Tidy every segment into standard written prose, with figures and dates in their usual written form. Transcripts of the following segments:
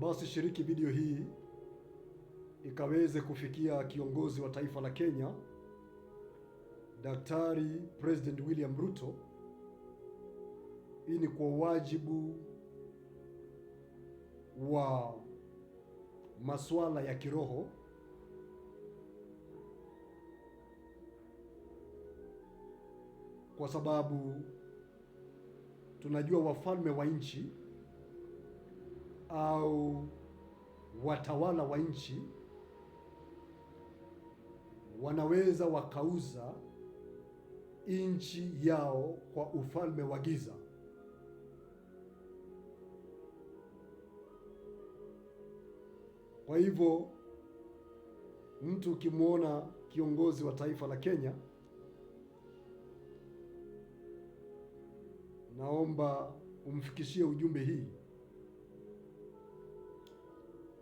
Basi shiriki video hii ikaweze kufikia kiongozi wa taifa la Kenya, Daktari President William Ruto. Hii ni kwa wajibu wa masuala ya kiroho, kwa sababu tunajua wafalme wa nchi au watawala wa nchi wanaweza wakauza nchi yao kwa ufalme wa giza. Kwa hivyo mtu ukimwona kiongozi wa taifa la Kenya, naomba umfikishie ujumbe hii.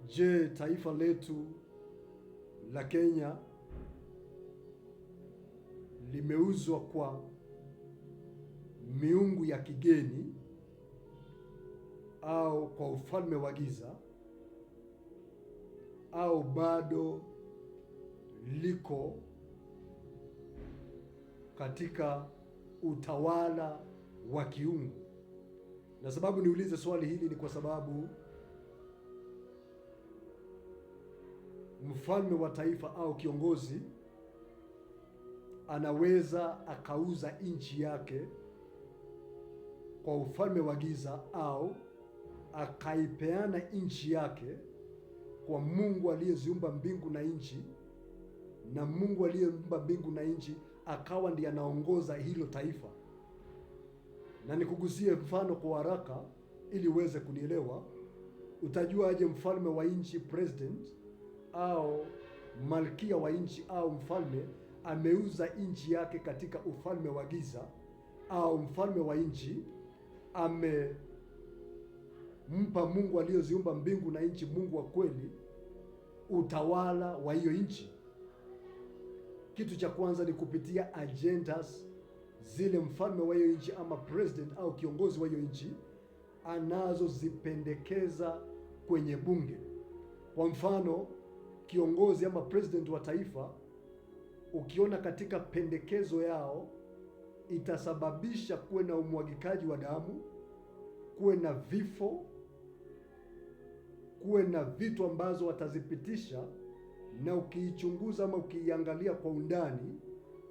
Je, taifa letu la Kenya limeuzwa kwa miungu ya kigeni au kwa ufalme wa giza, au bado liko katika utawala wa kiungu? Na sababu niulize swali hili ni kwa sababu mfalme wa taifa au kiongozi anaweza akauza nchi yake kwa ufalme wa giza, au akaipeana nchi yake kwa Mungu aliyeziumba mbingu na nchi, na Mungu aliyeumba mbingu na nchi akawa ndiye anaongoza hilo taifa. Na nikugusie mfano kwa haraka ili uweze kunielewa. Utajua aje mfalme wa nchi, president au malkia wa nchi au mfalme ameuza nchi yake katika ufalme wa giza, au mfalme wa nchi amempa Mungu aliyeziumba mbingu na nchi, Mungu wa kweli, utawala wa hiyo nchi? Kitu cha kwanza ni kupitia agendas zile mfalme wa hiyo nchi ama president au kiongozi wa hiyo nchi anazozipendekeza kwenye bunge. Kwa mfano, kiongozi ama president wa taifa, ukiona katika pendekezo yao itasababisha kuwe na umwagikaji wa damu, kuwe na vifo, kuwe na vitu ambazo watazipitisha, na ukiichunguza ama ukiiangalia kwa undani,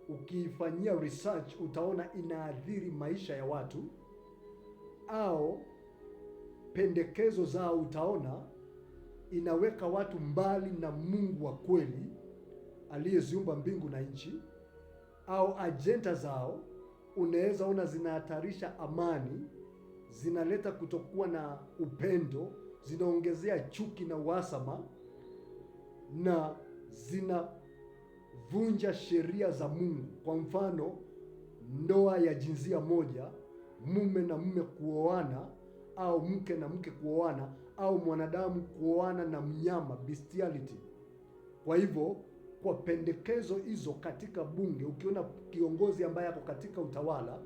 ukiifanyia research, utaona inaathiri maisha ya watu, au pendekezo zao utaona inaweka watu mbali na Mungu wa kweli aliyeziumba mbingu na nchi, au ajenda zao unaweza ona zinahatarisha amani, zinaleta kutokuwa na upendo, zinaongezea chuki na uhasama, na zinavunja sheria za Mungu. Kwa mfano, ndoa ya jinsia moja, mume na mume kuoana, au mke na mke kuoana, au mwanadamu kuoana na mnyama, bestiality. Kwa hivyo, kwa pendekezo hizo katika bunge, ukiona kiongozi ambaye ako katika utawala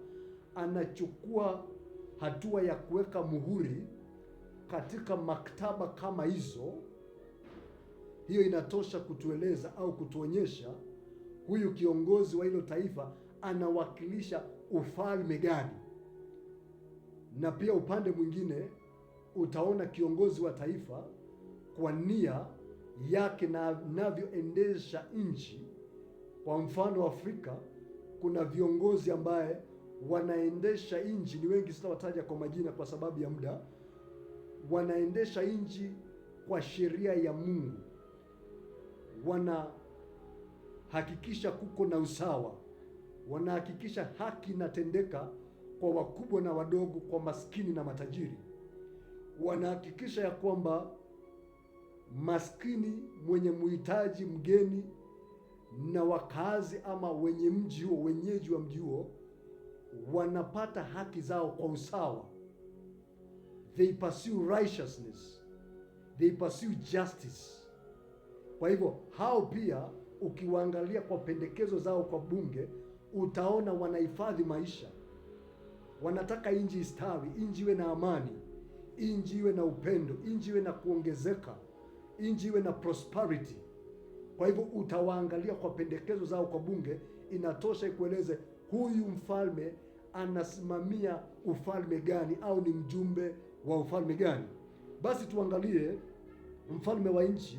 anachukua hatua ya kuweka muhuri katika maktaba kama hizo, hiyo inatosha kutueleza au kutuonyesha huyu kiongozi wa hilo taifa anawakilisha ufalme gani. Na pia upande mwingine utaona kiongozi wa taifa kwa nia yake na anavyoendesha nchi. Kwa mfano, Afrika kuna viongozi ambaye wanaendesha nchi, ni wengi, sitawataja kwa majina kwa sababu ya muda. Wanaendesha nchi kwa sheria ya Mungu, wanahakikisha kuko na usawa, wanahakikisha haki inatendeka kwa wakubwa na wadogo, kwa maskini na matajiri. Wanahakikisha ya kwamba maskini, mwenye muhitaji, mgeni na wakazi ama wenye mji huo, wenyeji wa mji huo, wanapata haki zao kwa usawa. They pursue righteousness, they pursue justice. Kwa hivyo hao pia ukiwaangalia kwa pendekezo zao kwa bunge, utaona wanahifadhi maisha, wanataka nchi istawi, nchi iwe na amani, nchi iwe na upendo, nchi iwe na kuongezeka, nchi iwe na prosperity. Kwa hivyo utawaangalia kwa pendekezo zao kwa bunge, inatosha ikueleze huyu mfalme anasimamia ufalme gani au ni mjumbe wa ufalme gani. Basi tuangalie mfalme wa nchi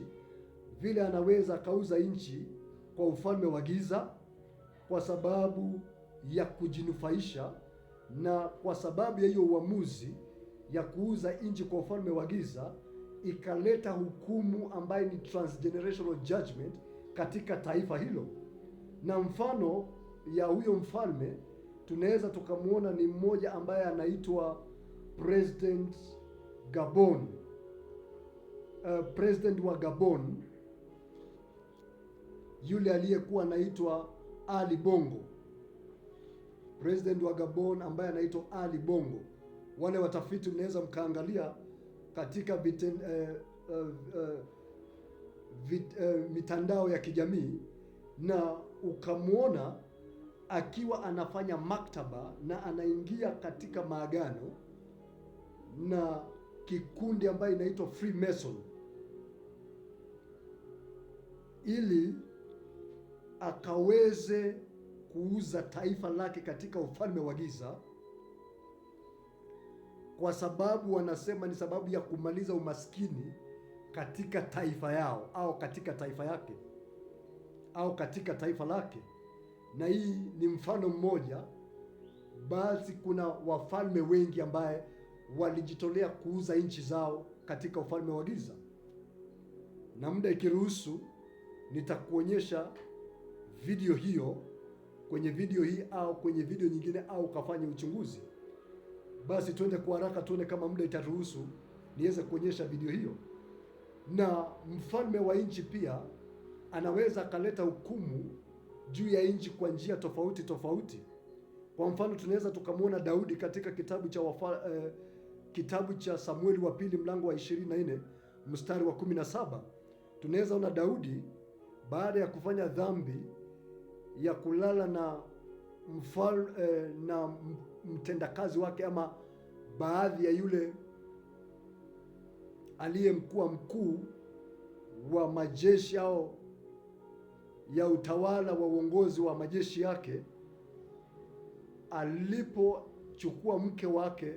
vile anaweza akauza nchi kwa ufalme wa giza kwa sababu ya kujinufaisha, na kwa sababu ya hiyo uamuzi ya kuuza nchi kwa ufalme wa giza ikaleta hukumu ambayo ni transgenerational judgment katika taifa hilo. Na mfano ya huyo mfalme tunaweza tukamwona ni mmoja ambaye anaitwa President Gabon. President wa Gabon yule aliyekuwa anaitwa Ali Bongo. President wa Gabon ambaye anaitwa Ali Bongo. Wale watafiti mnaweza mkaangalia katika mitandao ya kijamii na ukamwona akiwa anafanya maktaba na anaingia katika maagano na kikundi ambayo inaitwa Freemason ili akaweze kuuza taifa lake katika ufalme wa giza, kwa sababu wanasema ni sababu ya kumaliza umaskini katika taifa yao au katika taifa yake au katika taifa lake. Na hii ni mfano mmoja. Basi kuna wafalme wengi ambaye walijitolea kuuza nchi zao katika ufalme wa giza, na muda ikiruhusu nitakuonyesha video hiyo kwenye video hii au kwenye video nyingine au kafanya uchunguzi. Basi tuende kwa haraka tuone kama muda itaruhusu niweze kuonyesha video hiyo. Na mfalme wa nchi pia anaweza akaleta hukumu juu ya nchi kwa njia tofauti tofauti. Kwa mfano tunaweza tukamwona Daudi katika kitabu cha Samueli wa pili mlango wa 24 mstari wa 17. Tunaweza ona Daudi baada ya kufanya dhambi ya kulala na na mtendakazi wake ama baadhi ya yule aliyemkuwa mkuu wa majeshi au ya utawala wa uongozi wa majeshi yake, alipochukua mke wake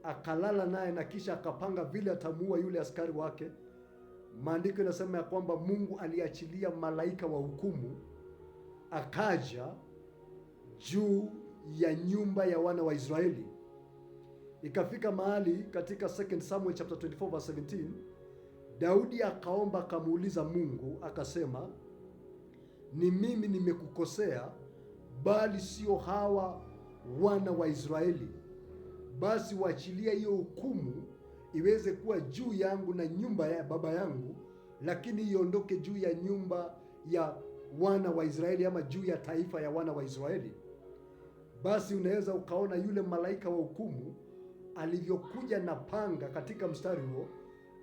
akalala naye na kisha akapanga vile atamuua yule askari wake. Maandiko yanasema ya kwamba Mungu aliachilia malaika wa hukumu akaja juu ya nyumba ya wana wa Israeli. Ikafika mahali katika 2 Samuel chapter 24 verse 17, Daudi akaomba akamuuliza Mungu akasema, ni mimi nimekukosea, bali sio hawa wana wa Israeli. Basi waachilia hiyo hukumu iweze kuwa juu yangu na nyumba ya baba yangu, lakini iondoke juu ya nyumba ya wana wa Israeli ama juu ya taifa ya wana wa Israeli. Basi unaweza ukaona yule malaika wa hukumu alivyokuja na panga katika mstari huo,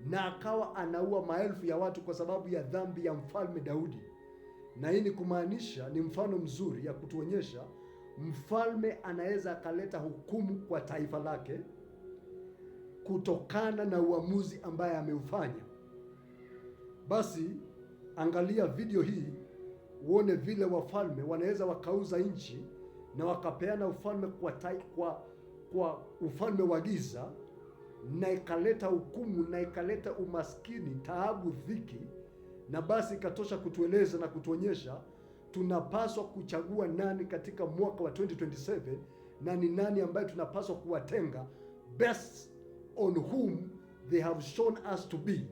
na akawa anaua maelfu ya watu kwa sababu ya dhambi ya mfalme Daudi. Na hii ni kumaanisha, ni mfano mzuri ya kutuonyesha mfalme anaweza akaleta hukumu kwa taifa lake kutokana na uamuzi ambaye ameufanya. Basi angalia video hii uone vile wafalme wanaweza wakauza nchi na wakapeana ufalme kwa ufalme wa giza, na ikaleta hukumu na ikaleta umaskini, taabu, dhiki. Na basi ikatosha kutueleza na kutuonyesha tunapaswa kuchagua nani katika mwaka wa 2027 na ni nani ambaye tunapaswa kuwatenga based on whom they have shown us to be.